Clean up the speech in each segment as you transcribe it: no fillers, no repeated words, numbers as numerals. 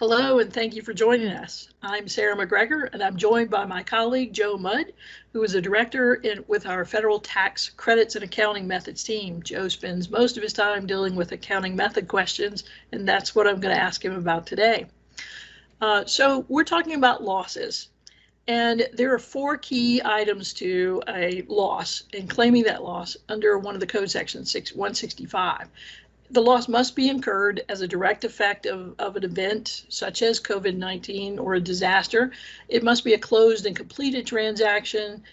Hello, and thank you for joining us. I'm Sarah McGregor, and I'm joined by my colleague, Joe Mudd, who is a director with our Federal Tax Credits and Accounting Methods team. Joe spends most of his time dealing with accounting method questions, and that's what I'm going to ask him about today. So we're talking about losses, and there are 4 key items to a loss and claiming that loss under one of the code sections, 165. The loss must be incurred as a direct effect of an event such as COVID-19 or a disaster. It must be a closed and completed transaction.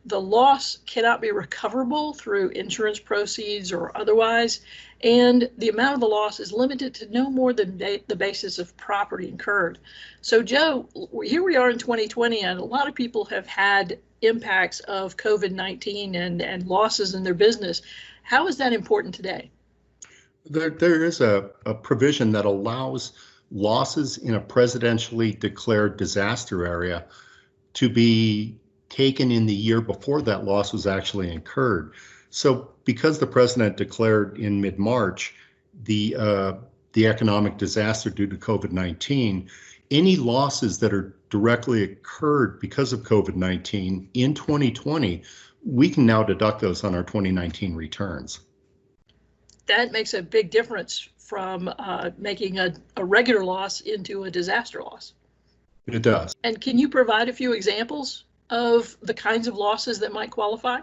The loss cannot be recoverable through insurance proceeds or otherwise, and the amount of the loss is limited to no more than the basis of property incurred. So Joe, here we are in 2020, and a lot of people have had impacts of COVID-19 and losses in their business. How is that important today? There is a provision that allows losses in a presidentially declared disaster area to be taken in the year before that loss was actually incurred. So because the president declared in mid-March the economic disaster due to COVID-19, any losses that are directly occurred because of COVID-19 in 2020, we can now deduct those on our 2019 returns. That makes a big difference from making a regular loss into a disaster loss. It does. And can you provide a few examples of the kinds of losses that might qualify?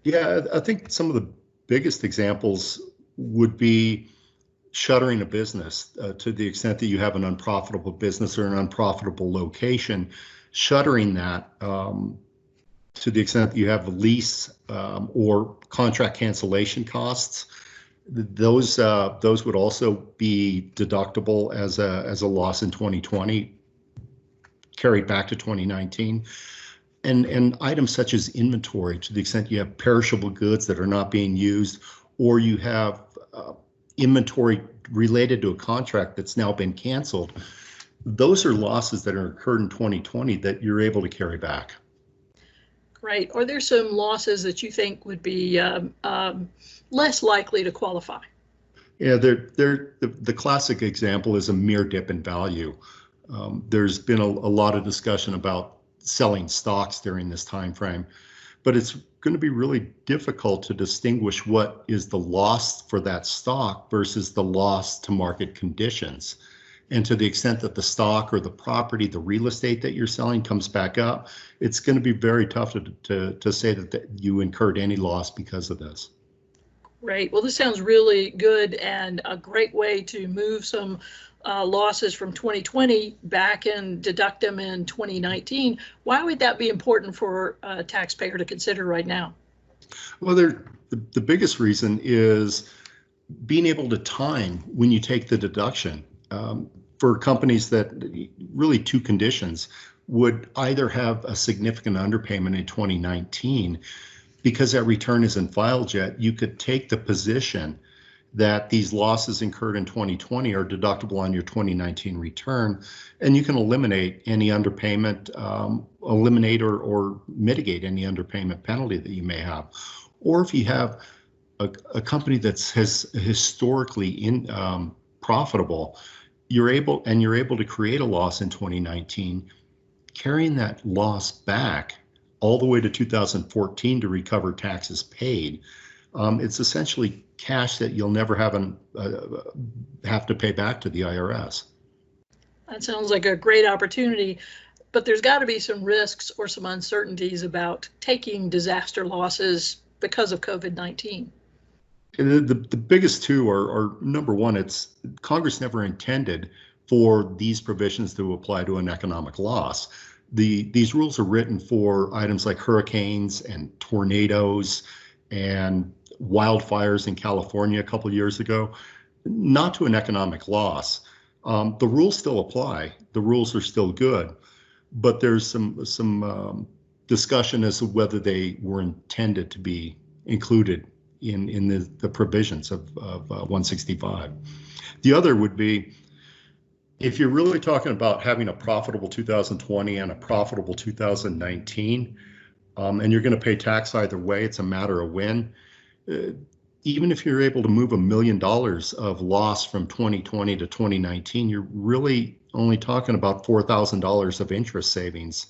Yeah, I think some of the biggest examples would be shuttering a business to the extent that you have an unprofitable business or an unprofitable location. Shuttering that to the extent that you have a lease or contract cancellation costs. Those would also be deductible as a loss in 2020, carried back to 2019. And items such as inventory, to the extent you have perishable goods that are not being used, or you have inventory related to a contract that's now been canceled, those are losses that are incurred in 2020 that you're able to carry back. Great. Are there some losses that you think would be less likely to qualify? Yeah, the classic example is a mere dip in value. There's been a lot of discussion about selling stocks during this time frame, but it's going to be really difficult to distinguish what is the loss for that stock versus the loss to market conditions. And to the extent that the stock or the property, the real estate that you're selling comes back up, it's going to be very tough to say that you incurred any loss because of this. Great. Well, this sounds really good and a great way to move some losses from 2020 back and deduct them in 2019. Why would that be important for a taxpayer to consider right now? Well, the biggest reason is being able to time when you take the deduction. For companies that really 2 conditions would either have a significant underpayment in 2019 because that return isn't filed yet. You could take the position that these losses incurred in 2020 are deductible on your 2019 return, and you can eliminate any underpayment, eliminate or mitigate any underpayment penalty that you may have. Or if you have a company that's historically profitable, you're able to create a loss in 2019, carrying that loss back all the way to 2014 to recover taxes paid. It's essentially cash that you'll never have to pay back to the IRS. That sounds like a great opportunity, but there's got to be some risks or some uncertainties about taking disaster losses because of COVID-19. The biggest 2 are number one, it's Congress never intended for these provisions to apply to an economic loss. These rules are written for items like hurricanes and tornadoes and wildfires in California a couple of years ago, not to an economic loss. The rules still apply. The rules are still good, but there's some discussion as to whether they were intended to be included in the provisions of 165. The other would be, if you're really talking about having a profitable 2020 and a profitable 2019, and you're going to pay tax either way, it's a matter of when, even if you're able to move $1 million of loss from 2020 to 2019, you're really only talking about $4,000 of interest savings.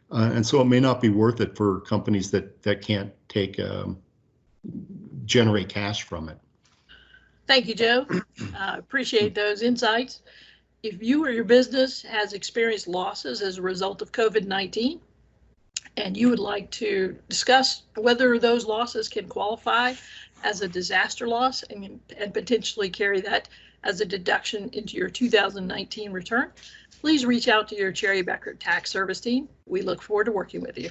And so it may not be worth it for companies that can't generate cash from it. Thank you, Joe. Appreciate those insights. If you or your business has experienced losses as a result of COVID-19, and you would like to discuss whether those losses can qualify as a disaster loss and potentially carry that as a deduction into your 2019 return, please reach out to your Cherry Bekaert tax service team. We look forward to working with you.